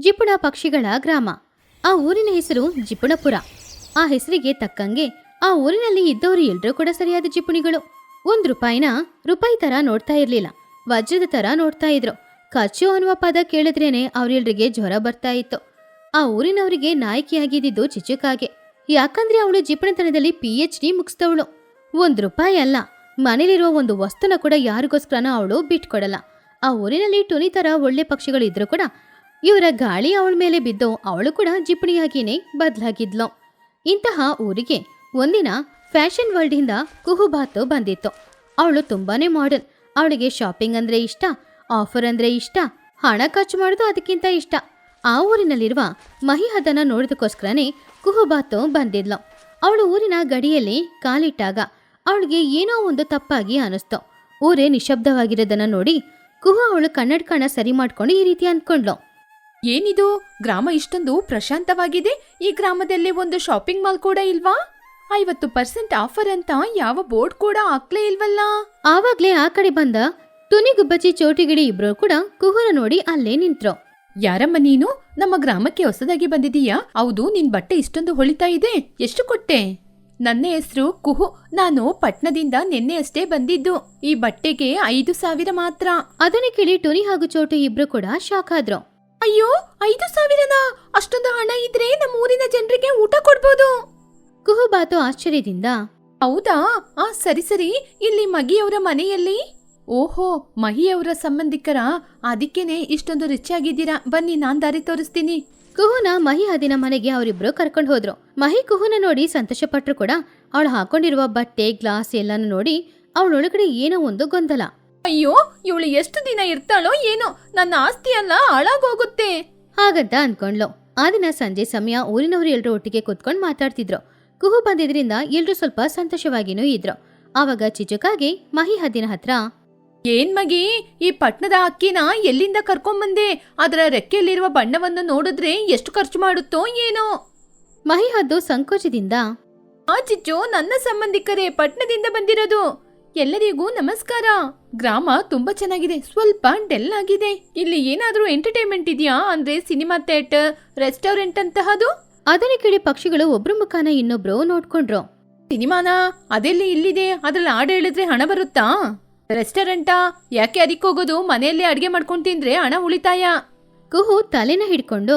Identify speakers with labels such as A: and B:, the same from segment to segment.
A: ಜಿಪುಣ ಪಕ್ಷಿಗಳ ಗ್ರಾಮ. ಆ ಊರಿನ ಹೆಸರು ಜಿಪುಣಪುರ. ಆ ಹೆಸರಿಗೆ ತಕ್ಕಂಗೆ ಆ ಊರಿನಲ್ಲಿ ಇದ್ದವರು ಎಲ್ರೂ ಕೂಡ ಸರಿಯಾದ ಜಿಪುಣಿಗಳು. ₹1 ರೂಪಾಯಿ ತರ ನೋಡ್ತಾ ಇರ್ಲಿಲ್ಲ, ವಜ್ರದ ತರ ನೋಡ್ತಾ ಇದ್ರು. ಖರ್ಚು ಅನ್ನುವ ಪದ ಕೇಳಿದ್ರೇನೆ ಅವ್ರೆಲ್ರಿಗೆ ಜ್ವರ ಬರ್ತಾ ಇತ್ತು. ಆ ಊರಿನವರಿಗೆ ನಾಯಕಿಯಾಗಿದ್ದು ಚಿಚುಕಾಗೆ. ಯಾಕಂದ್ರೆ ಅವಳು ಜಿಪುಣತನದಲ್ಲಿ PhD ಮುಗಿಸ್ತವಳು. ₹1 ಅಲ್ಲ, ಮನೇಲಿರುವ ಒಂದು ವಸ್ತುನ ಕೂಡ ಯಾರಿಗೋಸ್ಕರನ ಅವಳು ಬಿಟ್ಕೊಡಲ್ಲ. ಆ ಊರಿನಲ್ಲಿ ಟುನಿ ತರ ಒಳ್ಳೆ ಪಕ್ಷಿಗಳಿದ್ರು ಕೂಡ ಇವರ ಗಾಳಿ ಅವಳ ಮೇಲೆ ಬಿದ್ದು ಅವಳು ಕೂಡ ಜಿಪುಣಿಯಾಗಿಯೇ ಬದಲಾಗಿದ್ಲು. ಇಂತಹ ಊರಿಗೆ ಒಂದಿನ ಫ್ಯಾಷನ್ ವರ್ಲ್ಡಿಂದ ಕುಹುಬಾತು ಬಂದಿತ್ತು. ಅವಳು ತುಂಬಾನೇ ಮಾಡರ್ನ್. ಅವಳಿಗೆ ಶಾಪಿಂಗ್ ಅಂದ್ರೆ ಇಷ್ಟ, ಆಫರ್ ಅಂದ್ರೆ ಇಷ್ಟ, ಹಣ ಖರ್ಚು ಮಾಡೋದು ಅದಕ್ಕಿಂತ ಇಷ್ಟ. ಆ ಊರಿನಲ್ಲಿರುವ ಮಹಿಹದನ ನೋಡೋದಕ್ಕೋಸ್ಕರನೇ ಕುಹುಬಾತು ಬಂದಿದ್ಲು. ಅವಳು ಊರಿನ ಗಡಿಯಲ್ಲಿ ಕಾಲಿಟ್ಟಾಗ ಅವಳಿಗೆ ಏನೋ ಒಂದು ತಪ್ಪಾಗಿ ಅನಿಸ್ತು. ಊರೇ ನಿಶಬ್ದವಾಗಿರೋದನ್ನ ನೋಡಿ ಕುಹು ಅವಳು ಕನ್ನಡಕನ ಸರಿ ಮಾಡ್ಕೊಂಡು ಈ ರೀತಿ ಅಂದ್ಕೊಂಡ್ಲು.
B: ಏನಿದು, ಗ್ರಾಮ ಇಷ್ಟೊಂದು ಪ್ರಶಾಂತವಾಗಿದೆ. ಈ ಗ್ರಾಮದಲ್ಲಿ ಒಂದು ಶಾಪಿಂಗ್ ಮಾಲ್ ಕೂಡ ಇಲ್ವಾ? 50% ಆಫರ್ ಅಂತ ಯಾವ ಬೋರ್ಡ್ ಕೂಡ ಹಾಕ್ಲೇ ಇಲ್ವಲ್ಲ.
A: ಆವಾಗ್ಲೇ ಆ ಕಡೆ ಬಂದ ತುನಿ ಗುಬ್ಬಚ್ಚಿ ಚೋಟಿಗಿಡಿ ಇಬ್ರು ಕೂಡ ಕುಹುನ ನೋಡಿ ಅಲ್ಲೇ ನಿಂತ್ರು.
B: ಯಾರಮ್ಮ ನೀನು? ನಮ್ಮ ಗ್ರಾಮಕ್ಕೆ ಹೊಸದಾಗಿ ಬಂದಿದೀಯಾ? ಹೌದು, ನಿನ್ ಬಟ್ಟೆ ಇಷ್ಟೊಂದು ಹೊಳಿತಾ ಇದೆ, ಎಷ್ಟು ಕೊಟ್ಟೆ? ನನ್ನ ಹೆಸರು ಕುಹು. ನಾನು ಪಟ್ನದಿಂದ ನಿನ್ನೆಯಷ್ಟೇ ಬಂದಿದ್ದು. ಈ ಬಟ್ಟೆಗೆ 5,000 ಮಾತ್ರ.
A: ಅದನ್ನ ಕೇಳಿ ಟುನಿ ಹಾಗೂ ಚೋಟು ಇಬ್ರು ಕೂಡ ಶಾಕ್ ಆದ್ರು.
B: ಅಯ್ಯೋ, 5,000ನಾ? ಅಷ್ಟೊಂದು ಹಣ ಇದ್ರೆ ನಮ್ಮ ಊರಿನ ಜನರಿಗೆ ಊಟ ಕೊಡ್ಬೋದು.
A: ಕುಹುಬಾತು ಆಶ್ಚರ್ಯದಿಂದ,
B: ಹೌದಾ? ಸರಿ ಸರಿ, ಇಲ್ಲಿ ಮಗಿಯವರ ಮನೆಯಲ್ಲಿ? ಓಹೋ, ಮಹಿಯವರ ಸಂಬಂಧಿಕರ, ಅದಕ್ಕೇನೆ ಇಷ್ಟೊಂದು ರಿಚ್ ಆಗಿದ್ದೀರಾ. ಬನ್ನಿ, ನಾನ್ ದಾರಿ ತೋರಿಸ್ತೀನಿ.
A: ಕುಹುನ ಮಹಿಹದಿನ ಮನೆಗೆ ಅವರಿಬ್ರು ಕರ್ಕೊಂಡು ಹೋದ್ರು. ಮಹಿ ಕುಹುನ ನೋಡಿ ಸಂತೋಷ ಪಟ್ರು ಕೂಡ ಅವಳು ಹಾಕೊಂಡಿರುವ ಬಟ್ಟೆ ಗ್ಲಾಸ್ ಎಲ್ಲಾನು ನೋಡಿ ಅವಳೊಳಗಡೆ ಏನೋ ಒಂದು ಗೊಂದಲ.
B: ಅಯ್ಯೋ, ಇವಳು ಎಷ್ಟು ದಿನ ಇರ್ತಾಳೋ ಏನೋ, ನನ್ನ ಆಸ್ತಿ ಎಲ್ಲ ಹಾಳಾಗೋಗುತ್ತೆ
A: ಹಾಗಂತ ಅನ್ಕೊಂಡ್ಲು. ಆ ದಿನ ಸಂಜೆ ಸಮಯ ಊರಿನವರು ಎಲ್ರು ಒಟ್ಟಿಗೆ ಕೂತ್ಕೊಂಡು ಮಾತಾಡ್ತಿದ್ರು. ಕುಹು ಬಂದಿದ್ರಿಂದ ಎಲ್ರು ಸ್ವಲ್ಪ ಸಂತೋಷವಾಗಿನೂ ಇದ್ರು. ಆವಾಗ ಚಿಚುಕಾಗೆ ಮಹಿಹದ್ದಿನ ಹತ್ರ,
B: ಏನ್ ಮಗಿ, ಈ ಪಟ್ನದ ಅಕ್ಕಿನ ಎಲ್ಲಿಂದ ಕರ್ಕೊಂಬಂದೆ? ಅದರ ರೆಕ್ಕೆಯಲ್ಲಿರುವ ಬಣ್ಣವನ್ನು ನೋಡಿದ್ರೆ ಎಷ್ಟು ಖರ್ಚು ಮಾಡುತ್ತೋ ಏನೋ.
A: ಮಹಿಹದ್ದು ಸಂಕೋಚದಿಂದ,
B: ಚಿಚ್ಚು, ನನ್ನ ಸಂಬಂಧಿಕರೇ, ಪಟ್ನದಿಂದ ಬಂದಿರೋದು. ಎಲ್ಲರಿಗೂ ನಮಸ್ಕಾರ. ಗ್ರಾಮ ತುಂಬಾ ಚೆನ್ನಾಗಿದೆ, ಸ್ವಲ್ಪ ಡೆಲ್ ಆಗಿದೆ. ಇಲ್ಲಿ ಏನಾದ್ರೂ ಎಂಟರ್ಟೈನ್ಮೆಂಟ್ ಇದೆಯಾ? ಅಂದ್ರೆ ಸಿನಿಮಾ ಥಿಯೇಟರ್, ರೆಸ್ಟೋರೆಂಟ್ ಅಂತಹದು?
A: ಅದನ್ನ ಕೇಳಿ ಪಕ್ಷಿಗಳು ಒಬ್ರು ಮುಖಾನ ಇನ್ನೊಬ್ರು ನೋಡ್ಕೊಂಡ್ರು.
B: ಸಿನಿಮಾನಾ? ಅದೆಲ್ಲಿ ಇಲ್ಲಿದೆ? ಅದ್ರಲ್ಲಿ ಹಾಡು ಹೇಳಿದ್ರೆ ಹಣ ಬರುತ್ತಾ? ರೆಸ್ಟೋರೆಂಟಾ? ಯಾಕೆ ಅದಕ್ಕೆ ಹೋಗೋದು? ಮನೆಯಲ್ಲೇ ಅಡ್ಗೆ ಮಾಡ್ಕೊಂಡು ತಿಂದ್ರೆ ಹಣ ಉಳಿತಾಯ.
A: ಕುಹು ತಲೆನ ಹಿಡ್ಕೊಂಡು,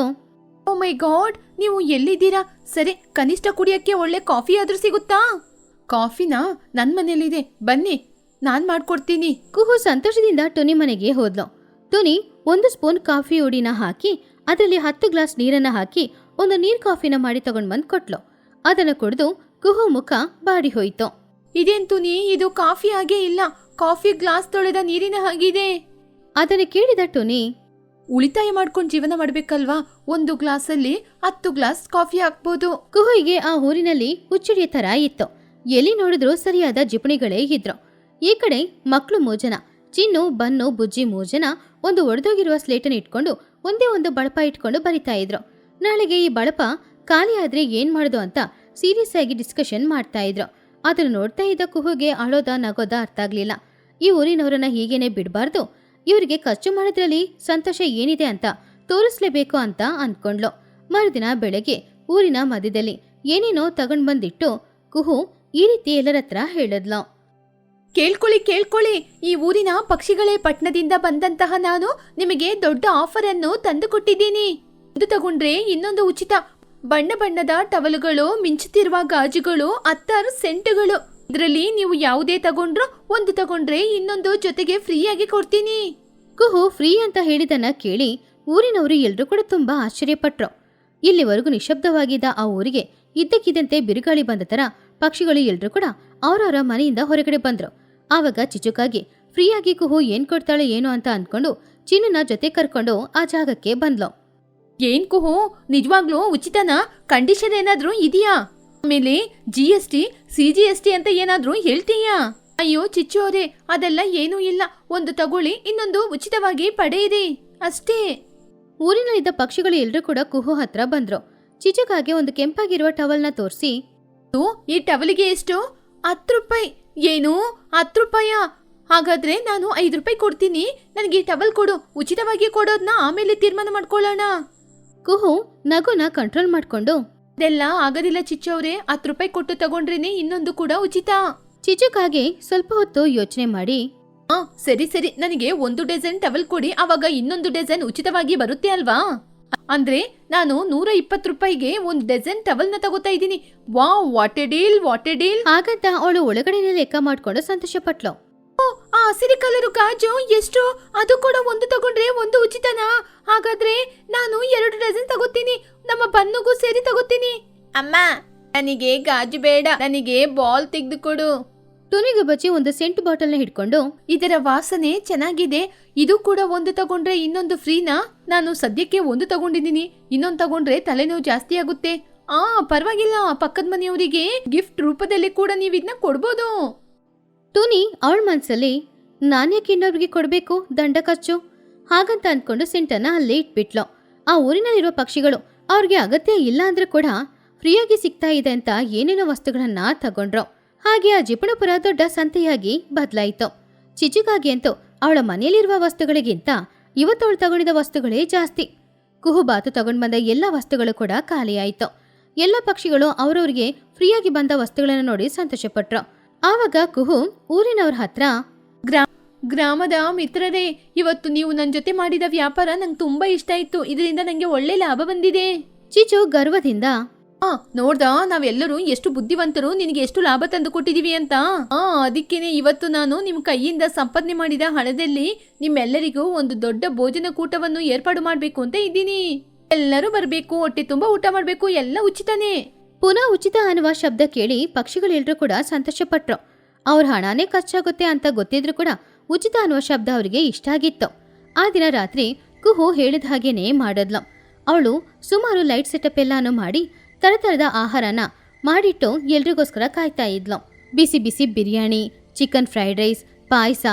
B: ಓ ಮೈ ಗಾಡ್, ನೀವು ಎಲ್ಲಿದ್ದೀರಾ? ಸರಿ, ಕನಿಷ್ಠ ಕುಡಿಯಕ್ಕೆ ಒಳ್ಳೆ ಕಾಫಿ ಆದ್ರೂ ಸಿಗುತ್ತಾ? ಕಾಫಿನಾ? ನನ್ ಮನೇಲಿದೆ, ಬನ್ನಿ, ನಾನ್ ಮಾಡ್ಕೊಡ್ತೀನಿ.
A: ಕುಹು ಸಂತೋಷದಿಂದ ಟುನಿ ಮನೆಗೆ ಹೋದ್ಲು. ಟುನಿ 1 ಸ್ಪೂನ್ ಕಾಫಿ ಹುಡಿನ ಹಾಕಿ ಅದರಲ್ಲಿ 10 ಗ್ಲಾಸ್ ನೀರನ್ನ ಹಾಕಿ ಒಂದು ನೀರ್ ಕಾಫಿನ ಮಾಡಿ ತಗೊಂಡ್ ಬಂದ್ ಕೊಟ್ಲು. ಅದನ್ನ ಕುಡಿದು ಕುಹು ಮುಖ ಬಾಡಿ ಹೋಯ್ತು.
B: ಇದೇನ್ ತುನಿ, ಇದು ಕಾಫಿ ಹಾಗೆ ಇಲ್ಲ, ಕಾಫಿ ಗ್ಲಾಸ್ ತೊಳೆದ ನೀರಿನ ಹಾಗಿದೆ.
A: ಅದನ್ನ ಕೇಳಿದ ಟುನಿ,
B: ಉಳಿತಾಯ ಮಾಡ್ಕೊಂಡು ಜೀವನ ಮಾಡ್ಬೇಕಲ್ವಾ? 1 ಗ್ಲಾಸಲ್ಲಿ 10 ಗ್ಲಾಸ್ ಕಾಫಿ ಹಾಕ್ಬೋದು.
A: ಕುಹುಗೆ ಆ ಊರಿನಲ್ಲಿ ಹುಚ್ಚುಡಿಯ ತರ ಇತ್ತು. ಎಲ್ಲಿ ನೋಡಿದ್ರು ಸರಿಯಾದ ಜಿಪುಣಿಗಳೇ ಇದ್ರು. ಈ ಕಡೆ ಮಕ್ಳು 3 ಜನ, ಚಿನ್ನು, ಬನ್ನು, ಬುಜ್ಜಿ 3 ಜನ ಒಂದು ಒಡೆದೋಗಿರುವ ಸ್ಲೇಟನ್ನು ಇಟ್ಕೊಂಡು ಒಂದೇ ಒಂದು ಬಳಪ ಇಟ್ಕೊಂಡು ಬರಿತಾ ಇದ್ರು. ನಾಳೆಗೆ ಈ ಬಳಪ ಖಾಲಿ ಆದ್ರೆ ಏನ್ ಮಾಡೋದು ಅಂತ ಸೀರಿಯಸ್ ಆಗಿ ಡಿಸ್ಕಷನ್ ಮಾಡ್ತಾ ಇದ್ರು. ಅದನ್ನು ನೋಡ್ತಾ ಇದ್ದ ಕುಹುಗೆ ಅಳೋದ ನಗೋದ ಅರ್ಥ ಆಗ್ಲಿಲ್ಲ. ಈ ಊರಿನವರನ್ನ ಹೀಗೇನೆ ಬಿಡಬಾರ್ದು, ಇವರಿಗೆ ಖರ್ಚು ಮಾಡೋದ್ರಲ್ಲಿ ಸಂತೋಷ ಏನಿದೆ ಅಂತ ತೋರಿಸ್ಲೇಬೇಕು ಅಂತ ಅಂದ್ಕೊಂಡ್ಲು. ಮರುದಿನ ಬೆಳಗ್ಗೆ ಊರಿನ ಮಧ್ಯದಲ್ಲಿ ಏನೇನೋ ತಗೊಂಡ್ ಬಂದಿಟ್ಟು ಕುಹು ಈ ರೀತಿ ಎಲ್ಲರ ಹತ್ರ ಹೇಳಿದ್ಲು.
B: ಕೇಳ್ಕೊಳ್ಳಿ, ಈ ಊರಿನ ಪಕ್ಷಿಗಳೇ, ಪಟ್ನದಿಂದ ಬಂದಂತಹ ನಾನು ನಿಮಗೆ ದೊಡ್ಡ ಆಫರ್ ಅನ್ನು ತಂದು ಕೊಟ್ಟಿದ್ದೀನಿ. ಇದು ತಗೊಂಡ್ರೆ ಇನ್ನೊಂದು ಉಚಿತ. ಬಣ್ಣ ಬಣ್ಣದ ಟವಲುಗಳು, ಮಿಂಚುತ್ತಿರುವ ಗಾಜುಗಳು, 10 ಸೆಂಟುಗಳು. ಇದರಲ್ಲಿ ನೀವು ಯಾವುದೇ ತಗೊಂಡ್ರು, ಒಂದು ತಗೊಂಡ್ರೆ ಇನ್ನೊಂದು ಜೊತೆಗೆ ಫ್ರೀ ಆಗಿ ಕೊಡ್ತೀನಿ.
A: ಕುಹು ಫ್ರೀ ಅಂತ ಹೇಳಿದನ್ನ ಕೇಳಿ ಊರಿನವರು ಎಲ್ರೂ ಕೂಡ ತುಂಬಾ ಆಶ್ಚರ್ಯಪಟ್ರು. ಇಲ್ಲಿವರೆಗೂ ನಿಶಬ್ದವಾಗಿದ್ದ ಆ ಊರಿಗೆ ಇದ್ದಕ್ಕಿದ್ದಂತೆ ಬಿರುಗಾಳಿ ಬಂದ ತರ ಪಕ್ಷಿಗಳು ಎಲ್ರೂ ಕೂಡ ಅವರವರ ಮನೆಯಿಂದ ಹೊರಗಡೆ ಬಂದ್ರು. ಆವಾಗ ಚಿಚುಕಾಗಿ ಫ್ರೀಯಾಗಿ ಕುಹು ಏನ್ ಕೊಡ್ತಾಳೆ ಏನೋ ಅಂತ ಅಂದ್ಕೊಂಡು ಚಿನ್ನನ ಜೊತೆ ಕರ್ಕೊಂಡು ಆ ಜಾಗಕ್ಕೆ ಬಂದ್ಲು.
B: ಏನ್ ಕುಹು, ನಿಜವಾಗ್ಲೂ ಉಚಿತನಾ? ಕಂಡೀಷನ್ ಏನಾದ್ರೂ ಇದೆಯಾ? ಆಮೇಲೆ GST, CGST ಅಂತ ಏನಾದ್ರೂ ಹೇಳ್ತೀಯಾ? ಅಯ್ಯೋ ಚಿಚ್ಚು ಅವರೇ, ಅದೆಲ್ಲ ಏನೂ ಇಲ್ಲ. ಒಂದು ತಗೊಳ್ಳಿ, ಇನ್ನೊಂದು ಉಚಿತವಾಗಿ ಪಡೆಯಿರಿ, ಅಷ್ಟೇ.
A: ಊರಿನಲ್ಲಿದ್ದ ಪಕ್ಷಿಗಳು ಎಲ್ರೂ ಕೂಡ ಕುಹು ಹತ್ರ ಬಂದ್ರು. ಚಿಚುಕಾಗೆ ಒಂದು ಕೆಂಪಾಗಿರುವ ಟವಲ್ನ ತೋರಿಸಿ,
B: ಈ ಟವಲಿಗೆ ಎಷ್ಟು? 10 ರೂಪಾಯಿ. ಏನು, 10 ರೂಪಾಯಾ? ಹಾಗಾದ್ರೆ ನಾನು 5 ರೂಪಾಯಿ ಕೊಡ್ತೀನಿ. ನನಗೆ ಟವಲ್ ಕೊಡು. ಉಚಿತವಾಗಿ ಕೊಡೋದನ್ನ ಆಮೇಲೆ ತೀರ್ಮಾನ ಮಾಡ್ಕೊಳ್ಳೋಣ.
A: ಕುಹು ನಗುನ ಕಂಟ್ರೋಲ್ ಮಾಡ್ಕೊಂಡು
B: ಇದೆಲ್ಲ ಆಗೋದಿಲ್ಲ ಚಿಚ್ಚವ್ರೆ, 10 ರೂಪಾಯಿ ಕೊಟ್ಟು ತಗೊಂಡ್ರೇನೆ ಇನ್ನೊಂದು ಕೂಡ ಉಚಿತ.
A: ಚಿಚುಕಾಗೆ ಸ್ವಲ್ಪ ಹೊತ್ತು ಯೋಚನೆ ಮಾಡಿ
B: ಸರಿ ಸರಿ, ನನಗೆ 1 ಡಜನ್ ಟವಲ್ ಕೊಡಿ, ಅವಾಗ ಇನ್ನೊಂದು ಡಜನ್ ಉಚಿತವಾಗಿ ಬರುತ್ತೆ ಅಲ್ವಾ? ಅಂದ್ರೆ ನಾನು 120 ರೂಪಾಯಿಗೆ 1 ಡಜನ್ ಟವಲ್ ನ ತಗೋತಾ ಇದ್ದೀನಿ. Wow, what A deal, what A deal.
A: ಹಾಗಂತ ಅವಳು ಒಳಗಡೆನೆ ಲೆಕ್ಕ ಮಾಡ್ಕೊಂಡು ಸಂತೋಷ ಪಟ್ಲು.
B: ಆ ಹಸಿರು ಕಲರು ಗಾಜು ಎಷ್ಟು? ಅದು ಕೂಡ 1 ತಗೊಂಡ್ರೆ 1 ಉಚಿತನಾ? ಹಾಗಾದ್ರೆ ನಾನು 2 ಡಜನ್ ತಗೋತೀನಿ, ನಮ್ಮ ಬನ್ನುಗೂ ಸೇರಿ ತಗೋತೀನಿ. ಅಮ್ಮ, ನನಗೆ ಗಾಜು ಬೇಡ, ನನಗೆ ಬಾಲ್ ತೆಗೆದು ಕೊಡು.
A: ಟುನಿಗೆ ಬಚ್ಚಿ ಒಂದು ಸೆಂಟ್ ಬಾಟಲ್ನ ಹಿಡ್ಕೊಂಡು
B: ಇದರ ವಾಸನೆ ಚೆನ್ನಾಗಿದೆ, ಇದು ಕೂಡ 1 ತಗೊಂಡ್ರೆ ಇನ್ನೊಂದು ಫ್ರೀನಾ? ನಾನು ಸದ್ಯಕ್ಕೆ 1 ತಗೊಂಡಿದ್ದೀನಿ, ಇನ್ನೊಂದು ತಗೊಂಡ್ರೆ ತಲೆನೋವು ಜಾಸ್ತಿ ಆಗುತ್ತೆ. ಪರವಾಗಿಲ್ಲ, ಪಕ್ಕದ ಮನೆಯವರಿಗೆ ಗಿಫ್ಟ್ ರೂಪದಲ್ಲಿ ಕೂಡ ನೀವು ಇದನ್ನ ಕೊಡ್ಬೋದು.
A: ಟೂನಿ ಅವಳ ಮನ್ಸಲ್ಲಿ ನಾನ್ಯಾಕೆ ಇನ್ನೊಬ್ರಿಗೆ ಕೊಡ್ಬೇಕು, ದಂಡ ಖರ್ಚು ಹಾಗಂತ ಅಂದ್ಕೊಂಡು ಸೆಂಟನ್ನ ಅಲ್ಲೇ ಇಟ್ಬಿಟ್ಲು. ಆ ಊರಿನಲ್ಲಿರೋ ಪಕ್ಷಿಗಳು ಅವ್ರಿಗೆ ಅಗತ್ಯ ಇಲ್ಲ ಅಂದ್ರೂ ಕೂಡ ಫ್ರೀಯಾಗಿ ಸಿಗ್ತಾ ಇದೆ ಅಂತ ಏನೇನೋ ವಸ್ತುಗಳನ್ನ ತಗೊಂಡ್ರು. ಹಾಗೆ ಆ ಜಿಪುಣಪುರ ದೊಡ್ಡ ಸಂತೆಯಾಗಿ ಬದಲಾಯಿತು. ಚಿಚುಕಾಗಿ ಅಂತೂ ಅವಳ ಮನೆಯಲ್ಲಿರುವ ವಸ್ತುಗಳಿಗಿಂತ ಇವತ್ತವಳು ತಗೊಂಡಿದ್ದ ವಸ್ತುಗಳೇ ಜಾಸ್ತಿ. ಕುಹುಬಾತು ತಗೊಂಡ್ ಬಂದ ಎಲ್ಲ ವಸ್ತುಗಳು ಕೂಡ ಖಾಲಿಯಾಯಿತು. ಎಲ್ಲ ಪಕ್ಷಿಗಳು ಅವರವ್ರಿಗೆ ಫ್ರೀಯಾಗಿ ಬಂದ ವಸ್ತುಗಳನ್ನು ನೋಡಿ ಸಂತೋಷಪಟ್ರು. ಆವಾಗ ಕುಹು ಊರಿನವ್ರ ಹತ್ರ
B: ಗ್ರಾಮದ ಮಿತ್ರರೇ, ಇವತ್ತು ನೀವು ನನ್ನ ಜೊತೆ ಮಾಡಿದ ವ್ಯಾಪಾರ ನಂಗೆ ತುಂಬಾ ಇಷ್ಟ ಆಯ್ತು, ಇದರಿಂದ ನಂಗೆ ಒಳ್ಳೆ ಲಾಭ ಬಂದಿದೆ.
A: ಚಿಚು ಗರ್ವದಿಂದ
B: ನೋಡ್ದಾ, ನಾವೆಲ್ಲರೂ ಎಷ್ಟು ಬುದ್ಧಿವಂತರು, ನಿನಗೆ ಎಷ್ಟು ಲಾಭ ತಂದು ಕೊಟ್ಟಿದೀವಿ ಅಂತ. ಅದಕ್ಕೇನೆ ಇವತ್ತು ನಾನು ನಿಮ್ ಕೈಯಿಂದ ಸಂಪಾದನೆ ಮಾಡಿದ ಹಣದಲ್ಲಿ ನಿಮ್ಮೆಲ್ಲರಿಗೂ ಒಂದು ದೊಡ್ಡ ಭೋಜನ ಕೂಟವನ್ನು ಏರ್ಪಾಡು ಮಾಡ್ಬೇಕು ಅಂತ ಇದ್ದೀನಿ. ಎಲ್ಲರೂ ಬರ್ಬೇಕು, ಹೊಟ್ಟೆ ತುಂಬಾ ಊಟ ಮಾಡ್ಬೇಕು, ಎಲ್ಲ ಉಚಿತನೇ.
A: ಪುನಃ ಉಚಿತ ಅನ್ನುವ ಶಬ್ದ ಕೇಳಿ ಪಕ್ಷಿಗಳೆಲ್ಲರೂ ಕೂಡ ಸಂತೋಷಪಟ್ರು. ಅವ್ರ ಹಣನೇ ಖರ್ಚಾಗುತ್ತೆ ಅಂತ ಗೊತ್ತಿದ್ರು ಕೂಡ ಉಚಿತ ಅನ್ನುವ ಶಬ್ದ ಅವರಿಗೆ ಇಷ್ಟ ಆಗಿತ್ತು. ಆ ದಿನ ರಾತ್ರಿ ಕುಹು ಹೇಳಿದ ಹಾಗೇನೆ ಮಾಡಿದ್ಲು. ಅವಳು ಸುಮಾರು ಲೈಟ್ ಸೆಟಪ್ ಎಲ್ಲಾನು ಮಾಡಿ ತರತರದ ಆಹಾರನ ಮಾಡಿಟ್ಟು ಎಲ್ರಿಗೋಸ್ಕರ ಕಾಯ್ತಾ ಇದ್ಲು. ಬಿಸಿ ಬಿಸಿ ಬಿರಿಯಾನಿ, ಚಿಕನ್ ಫ್ರೈಡ್ ರೈಸ್, ಪಾಯಸ,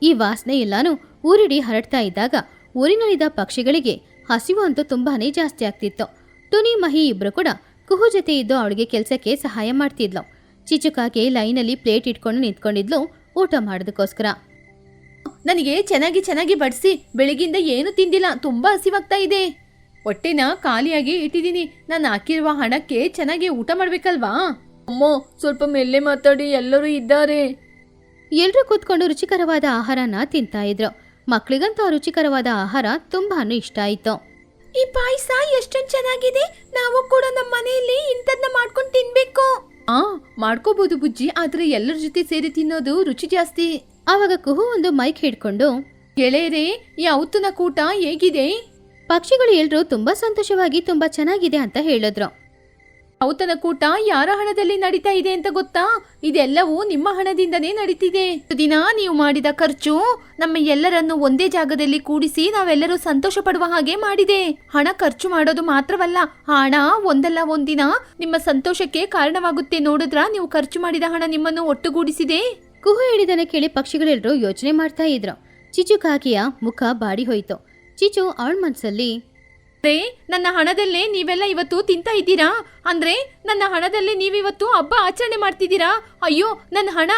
A: ಈ ವಾಸನೆ ಎಲ್ಲಾನು ಊರಿಡಿ ಹರಡ್ತಾ ಇದ್ದಾಗ ಊರಿನಲ್ಲಿದ್ದ ಪಕ್ಷಿಗಳಿಗೆ ಹಸಿವು ಅಂತೂ ತುಂಬಾನೇ ಜಾಸ್ತಿ ಆಗ್ತಿತ್ತು. ಟುನಿ ಮಹಿ ಇಬ್ರು ಕೂಡ ಕುಹು ಜೊತೆ ಇದ್ದು ಅವಳಿಗೆ ಕೆಲಸಕ್ಕೆ ಸಹಾಯ ಮಾಡ್ತಿದ್ಲು. ಚಿಚುಕಾಗೆ ಲೈನಲ್ಲಿ ಪ್ಲೇಟ್ ಇಟ್ಕೊಂಡು ನಿಂತ್ಕೊಂಡಿದ್ಲು ಊಟ ಮಾಡೋದಕ್ಕೋಸ್ಕರ.
B: ನನಗೆ ಚೆನ್ನಾಗಿ ಬಡಿಸಿ, ಬೆಳಗಿಂದ ಏನು ತಿಂದಿಲ್ಲ, ತುಂಬಾ ಹಸಿವಾಗ್ತಾ ಇದೆ. ಹೊಟ್ಟೆನ ಖಾಲಿಯಾಗಿ ಇಟ್ಟಿದ್ದೀನಿ, ನಾನು ಹಾಕಿರುವ ಹಣಕ್ಕೆ ಚೆನ್ನಾಗಿ ಊಟ ಮಾಡ್ಬೇಕಲ್ವಾ? ಅಮ್ಮೋ, ಸ್ವಲ್ಪ ಮೆಲ್ಲೆ ಮಾತಾಡಿ, ಎಲ್ಲರೂ ಇದ್ದಾರೆ.
A: ಎಲ್ರೂ ಕೂತ್ಕೊಂಡು ರುಚಿಕರವಾದ ಆಹಾರನ ತಿಂತಾ ಇದ್ರು. ಮಕ್ಳಿಗಂತೂ ಆ ರುಚಿಕರವಾದ ಆಹಾರ ತುಂಬಾನು ಇಷ್ಟ ಆಯ್ತು.
B: ಈ ಪಾಯಸ ಎಷ್ಟೊಂದು ಚೆನ್ನಾಗಿದೆ, ನಾವು ಕೂಡ ನಮ್ಮ ಮನೆಯಲ್ಲಿ ಇಂಥದ್ನ ಮಾಡ್ಕೊಂಡು ತಿನ್ಬೇಕು. ಮಾಡ್ಕೋಬಹುದು ಬುಜ್ಜಿ, ಆದ್ರೆ ಎಲ್ಲರ ಜೊತೆ ಸೇರಿ ತಿನ್ನೋದು ರುಚಿ ಜಾಸ್ತಿ.
A: ಆವಾಗ ಕುಹು ಒಂದು ಮೈಕ್ ಹಿಡ್ಕೊಂಡು,
B: ಗೆಳೆಯರೇ, ಈ ಔತಣ ಕೂಟ ಹೇಗಿದೆ?
A: ಪಕ್ಷಿಗಳು ಎಲ್ರೂ ತುಂಬಾ ಸಂತೋಷವಾಗಿ ತುಂಬಾ ಚೆನ್ನಾಗಿದೆ ಅಂತ ಹೇಳಿದ್ರು.
B: ಔತಣ ಕೂಟ ಯಾರ ಹಣದಲ್ಲಿ ನಡೀತಾ ಇದೆ ಅಂತ ಗೊತ್ತಾ? ಇದೆಲ್ಲವೂ ನಿಮ್ಮ ಹಣದಿಂದನೇ ನಡೀತಿದೆ. ದಿನ ನೀವು ಮಾಡಿದ ಖರ್ಚು ನಮ್ಮ ಎಲ್ಲರನ್ನು ಒಂದೇ ಜಾಗದಲ್ಲಿ ಕೂಡಿಸಿ ನಾವೆಲ್ಲರೂ ಸಂತೋಷ ಪಡುವ ಹಾಗೆ ಮಾಡಿದೆ. ಹಣ ಖರ್ಚು ಮಾಡೋದು ಮಾತ್ರವಲ್ಲ, ಹಣ ಒಂದಲ್ಲ ಒಂದಿನ ನಿಮ್ಮ ಸಂತೋಷಕ್ಕೆ ಕಾರಣವಾಗುತ್ತೆ. ನೋಡಿದ್ರಾ, ನೀವು ಖರ್ಚು ಮಾಡಿದ ಹಣ ನಿಮ್ಮನ್ನು ಒಟ್ಟುಗೂಡಿಸಿದೆ.
A: ಕುಹು ಹೇಳಿದನ ಕೇಳಿ ಪಕ್ಷಿಗಳೆಲ್ಲರೂ ಯೋಚನೆ ಮಾಡ್ತಾ ಇದ್ರು. ಚಿಚುಕಾಗಿಯ ಮುಖ ಬಾಡಿ ಹೋಯ್ತು. ಚಿಚು ಅವಳ ಮನ್ಸಲ್ಲಿ,
B: ನನ್ನ ಹಣದಲ್ಲೇ ನೀವೆಲ್ಲ ಇವತ್ತು ತಿಂತಾ ಇದ್ದೀರಾ? ಅಂದ್ರೆ ನನ್ನ ಹಣದಲ್ಲೇ ನೀವಿವತ್ತು ಹಬ್ಬ ಆಚರಣೆ ಮಾಡ್ತಿದ್ದೀರಾ? ಅಯ್ಯೋ, ನನ್ನ ಹಣ!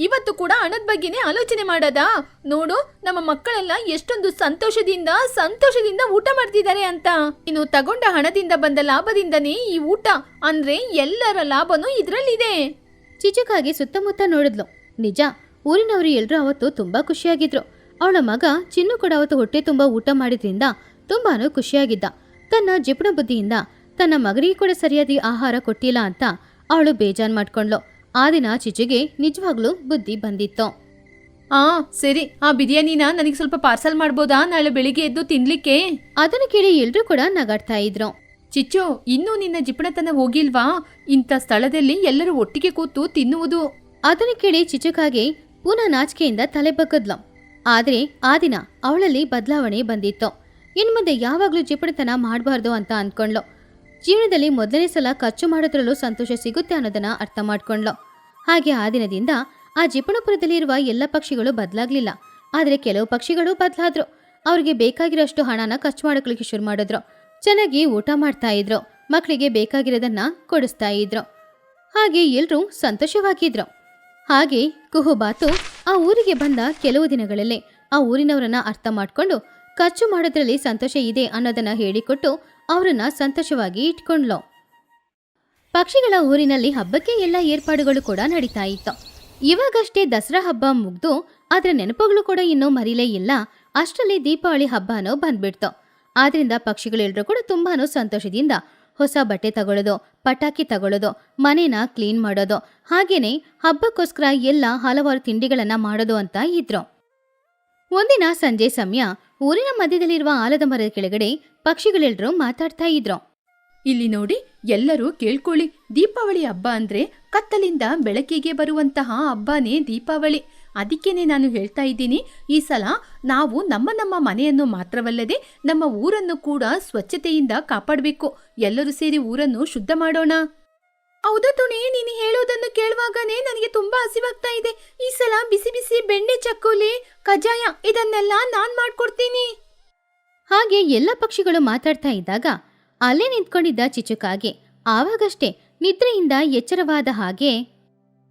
B: ಇವತ್ತು ಕೂಡ ಹಣದ ಬಗ್ಗೆನೇ ಆಲೋಚನೆ ಮಾಡೋದಾ? ನೋಡು, ನಮ್ಮ ಮಕ್ಕಳೆಲ್ಲ ಎಷ್ಟೊಂದು ಸಂತೋಷದಿಂದ ಊಟ ಮಾಡ್ತಿದ್ದಾರೆ ಅಂತ. ಇನ್ನು ತಗೊಂಡ ಹಣದಿಂದ ಬಂದ ಲಾಭದಿಂದನೇ ಈ ಊಟ, ಅಂದ್ರೆ ಎಲ್ಲರ ಲಾಭನೂ ಇದ್ರಲ್ಲಿದೆ.
A: ಚಿಚುಕಾಗಿ ಸುತ್ತಮುತ್ತ ನೋಡಿದ್ಲು. ನಿಜ, ಊರಿನವರು ಎಲ್ರೂ ಅವತ್ತು ತುಂಬಾ ಖುಷಿಯಾಗಿದ್ರು. ಅವಳ ಮಗ ಚಿನ್ನು ಕೂಡ ಅವತ್ತು ಹೊಟ್ಟೆ ತುಂಬಾ ಊಟ ಮಾಡಿದ್ರಿಂದ ತುಂಬಾನು ಖುಷಿಯಾಗಿದ್ದ. ತನ್ನ ಜಿಪುಣ ಬುದ್ಧಿಯಿಂದ ತನ್ನ ಮಗನಿಗೆ ಕೂಡ ಸರಿಯಾದ ಆಹಾರ ಕೊಟ್ಟಿಲ್ಲ ಅಂತ ಅವಳು ಬೇಜಾನ್ ಮಾಡ್ಕೊಂಡ್ಲು. ಆ ದಿನ ಚಿಚುಗೆ ನಿಜವಾಗ್ಲೂ ಬುದ್ಧಿ ಬಂದಿತ್ತು.
B: ಸರಿ, ಆ ಬಿರಿಯಾನಿನ ನನಗೆ ಸ್ವಲ್ಪ ಪಾರ್ಸಲ್ ಮಾಡ್ಬೋದಾ? ನಾಳೆ ಬೆಳಿಗ್ಗೆ ಎದ್ದು ತಿನ್ಲಿಕ್ಕೆ.
A: ಅದನ್ನು ಕೇಳಿ ಎಲ್ರೂ ಕೂಡ ನಗಾಡ್ತಾ ಇದ್ರು.
B: ಚಿಚ್ಚು, ಇನ್ನೂ ನಿನ್ನ ಜಿಪುಣತನ ಹೋಗಿಲ್ವಾ? ಇಂಥ ಸ್ಥಳದಲ್ಲಿ ಎಲ್ಲರೂ ಒಟ್ಟಿಗೆ ಕೂತು ತಿನ್ನುವುದು.
A: ಅದನ್ನು ಕೇಳಿ ಚಿಚುಕಾಗೆ ಪುನಃ ನಾಚಿಕೆಯಿಂದ ತಲೆ ಬಗ್ಗದ್ಲು. ಆದ್ರೆ ಆ ದಿನ ಅವಳಲ್ಲಿ ಬದಲಾವಣೆ ಬಂದಿತ್ತು. ಇನ್ಮುಂದೆ ಯಾವಾಗ್ಲೂ ಜಿಪುಣತನ ಮಾಡಬಾರ್ದು ಅಂತ ಅನ್ಕೊಂಡ್ಲು. ಜೀವನದಲ್ಲಿ ಮೊದಲನೇ ಸಲ ಖರ್ಚು ಮಾಡೋದ್ರಲ್ಲೂ ಸಂತೋಷ ಸಿಗುತ್ತೆ ಅನ್ನೋದನ್ನ ಅರ್ಥ ಮಾಡ್ಕೊಂಡ್ಲು. ಹಾಗೆ ಆ ದಿನದಿಂದ ಆ ಜಿಪುಣಪುರದಲ್ಲಿ ಇರುವ ಎಲ್ಲ ಪಕ್ಷಿಗಳು ಬದಲಾಗ್ಲಿಲ್ಲ. ಆದ್ರೆ ಕೆಲವು ಪಕ್ಷಿಗಳು ಬದಲಾದ್ರು. ಅವ್ರಿಗೆ ಬೇಕಾಗಿರೋಷ್ಟು ಹಣನ ಖರ್ಚು ಮಾಡೋಕ್ಲಿಕ್ಕೆ ಶುರು ಮಾಡಿದ್ರು. ಚೆನ್ನಾಗಿ ಊಟ ಮಾಡ್ತಾ ಇದ್ರು. ಮಕ್ಕಳಿಗೆ ಬೇಕಾಗಿರೋದನ್ನ ಕೊಡಿಸ್ತಾ ಇದ್ರು. ಹಾಗೆ ಎಲ್ರೂ ಸಂತೋಷವಾಗಿದ್ರು. ಹಾಗೆ ಕುಹುಬಾತು ಆ ಊರಿಗೆ ಬಂದ ಕೆಲವು ದಿನಗಳಲ್ಲೇ ಆ ಊರಿನವರನ್ನ ಅರ್ಥ ಮಾಡ್ಕೊಂಡು ಖರ್ಚು ಮಾಡೋದ್ರಲ್ಲಿ ಸಂತೋಷ ಇದೆ ಅನ್ನೋದನ್ನ ಹೇಳಿಕೊಟ್ಟು ಅವರನ್ನ ಸಂತೋಷವಾಗಿ ಇಟ್ಕೊಂಡ್ಲು. ಪಕ್ಷಿಗಳ ಊರಿನಲ್ಲಿ ಹಬ್ಬಕ್ಕೆ ಎಲ್ಲ ಏರ್ಪಾಡುಗಳು ಕೂಡ ನಡೀತಾ ಇತ್ತು. ಇವಾಗಷ್ಟೇ ದಸರಾ ಹಬ್ಬ ಮುಗ್ದು ಅದರ ನೆನಪುಗಳು ಕೂಡ ಇನ್ನೂ ಮರಿಲೇ ಇಲ್ಲ. ಅಷ್ಟರಲ್ಲಿ ದೀಪಾವಳಿ ಹಬ್ಬನೂ ಬಂದ್ಬಿಡ್ತು. ಆದ್ರಿಂದ ಪಕ್ಷಿಗಳೆಲ್ಲರೂ ಕೂಡ ತುಂಬಾನು ಸಂತೋಷದಿಂದ ಹೊಸ ಬಟ್ಟೆ ತಗೊಳ್ಳೋದು, ಪಟಾಕಿ ತಗೊಳ್ಳೋದು, ಮನೇನ ಕ್ಲೀನ್ ಮಾಡೋದು, ಹಾಗೇನೆ ಹಬ್ಬಕ್ಕೋಸ್ಕರ ಎಲ್ಲ ಹಲವಾರು ತಿಂಡಿಗಳನ್ನ ಮಾಡೋದು ಅಂತ ಇದ್ರು. ಒಂದಿನ ಸಂಜೆ ಸಮಯ ಊರಿನ ಮಧ್ಯದಲ್ಲಿರುವ ಆಲದ ಮರದ ಕೆಳಗಡೆ ಪಕ್ಷಿಗಳೆಲ್ಲರೂ ಮಾತಾಡ್ತಾ ಇದ್ರು.
B: ಇಲ್ಲಿ ನೋಡಿ, ಎಲ್ಲರೂ ಕೇಳ್ಕೊಳ್ಳಿ. ದೀಪಾವಳಿ ಹಬ್ಬ ಅಂದ್ರೆ ಕತ್ತಲಿಂದ ಬೆಳಕಿಗೆ ಬರುವಂತಹ ಹಬ್ಬನೇ ದೀಪಾವಳಿ. ಅದಕ್ಕೇನೆ ನಾನು ಹೇಳ್ತಾ ಇದ್ದೀನಿ, ಈ ಸಲ ನಾವು ನಮ್ಮ ಮನೆಯನ್ನು ಮಾತ್ರವಲ್ಲದೆ ನಮ್ಮ ಊರನ್ನು ಕೂಡ ಸ್ವಚ್ಛತೆಯಿಂದ ಕಾಪಾಡಬೇಕು. ಎಲ್ಲರೂ ಸೇರಿ ಊರನ್ನು ಶುದ್ಧ ಮಾಡೋಣ. ಹೌದಾ ತುಣಿ, ನೀನು ಹೇಳೋದನ್ನು ಕೇಳುವಾಗನೇ ನನಗೆ ತುಂಬಾ ಹಸಿವಾಗ್ತಾ ಇದೆ. ಈ ಸಲ ಬಿಸಿ ಬಿಸಿ ಬೆಣ್ಣೆ ಚಕ್ಕುಲಿ, ಕಜ್ಜಾಯ ಇದನ್ನೆಲ್ಲ ನಾನ್ ಮಾಡ್ಕೊಡ್ತೀನಿ.
A: ಹಾಗೆ ಎಲ್ಲ ಪಕ್ಷಿಗಳು ಮಾತಾಡ್ತಾ ಇದ್ದಾಗ ಅಲ್ಲೇ ನಿಂತ್ಕೊಂಡಿದ್ದ ಚಿಚುಕಾಗೆ ಆವಾಗಷ್ಟೇ ನಿದ್ರೆಯಿಂದ ಎಚ್ಚರವಾದ ಹಾಗೆ,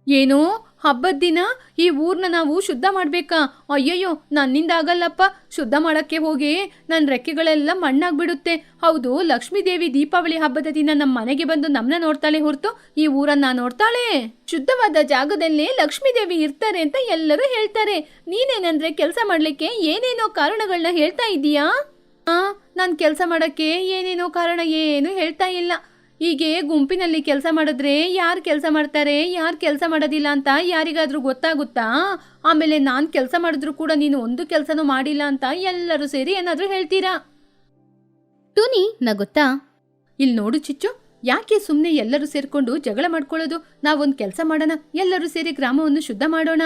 B: ಏನೋ ಹಬ್ಬದ ದಿನ ಈ ಊರ್ನ ನಾವು ಶುದ್ಧ ಮಾಡ್ಬೇಕಾ? ಅಯ್ಯಯ್ಯೋ, ನನ್ನಿಂದ ಆಗಲ್ಲಪ್ಪ. ಶುದ್ಧ ಮಾಡಕ್ಕೆ ಹೋಗಿ ನನ್ನ ರೆಕ್ಕೆಗಳೆಲ್ಲ ಮಣ್ಣಾಗ್ಬಿಡುತ್ತೆ. ಹೌದು, ಲಕ್ಷ್ಮೀ ದೇವಿ ದೀಪಾವಳಿ ಹಬ್ಬದ ದಿನ ನಮ್ಮ ಮನೆಗೆ ಬಂದು ನಮ್ಮನ್ನ ನೋಡ್ತಾಳೆ ಹೊರತು ಈ ಊರನ್ನ ನೋಡ್ತಾಳೆ? ಶುದ್ಧವಾದ ಜಾಗದಲ್ಲೇ ಲಕ್ಷ್ಮೀ ದೇವಿ ಇರ್ತಾರೆ ಅಂತ ಎಲ್ಲರೂ ಹೇಳ್ತಾರೆ. ನೀನೇನಂದ್ರೆ ಕೆಲಸ ಮಾಡ್ಲಿಕ್ಕೆ ಏನೇನೋ ಕಾರಣಗಳನ್ನ ಹೇಳ್ತಾ ಇದ್ದೀಯಾ? ನಾನು ಕೆಲಸ ಮಾಡಕ್ಕೆ ಏನೇನೋ ಕಾರಣ ಏನು ಹೇಳ್ತಾ ಇಲ್ಲ. ಹೀಗೆ ಗುಂಪಿನಲ್ಲಿ ಕೆಲಸ ಮಾಡಿದ್ರೆ ಯಾರು ಕೆಲಸ ಮಾಡ್ತಾರೆ, ಯಾರು ಕೆಲಸ ಮಾಡೋದಿಲ್ಲ ಅಂತ ಯಾರಿಗಾದ್ರೂ ಗೊತ್ತಾಗುತ್ತಾ? ಆಮೇಲೆ ನಾನು ಕೆಲಸ ಮಾಡಿದ್ರು ಕೂಡ ನೀನು ಒಂದು ಕೆಲಸನೂ ಮಾಡಿಲ್ಲ ಅಂತ ಎಲ್ಲರೂ ಸೇರಿ ಏನಾದ್ರೂ ಹೇಳ್ತೀರಾ?
A: ಟುನಿ ನಗುತ್ತಾ,
B: ಇಲ್ಲಿ ನೋಡು ಚಿಚ್ಚು, ಯಾಕೆ ಸುಮ್ಮನೆ ಎಲ್ಲರೂ ಸೇರ್ಕೊಂಡು ಜಗಳ ಮಾಡ್ಕೊಳ್ಳೋದು? ನಾವೊಂದು ಕೆಲಸ ಮಾಡೋಣ, ಎಲ್ಲರೂ ಸೇರಿ ಗ್ರಾಮವನ್ನು ಶುದ್ಧ ಮಾಡೋಣ.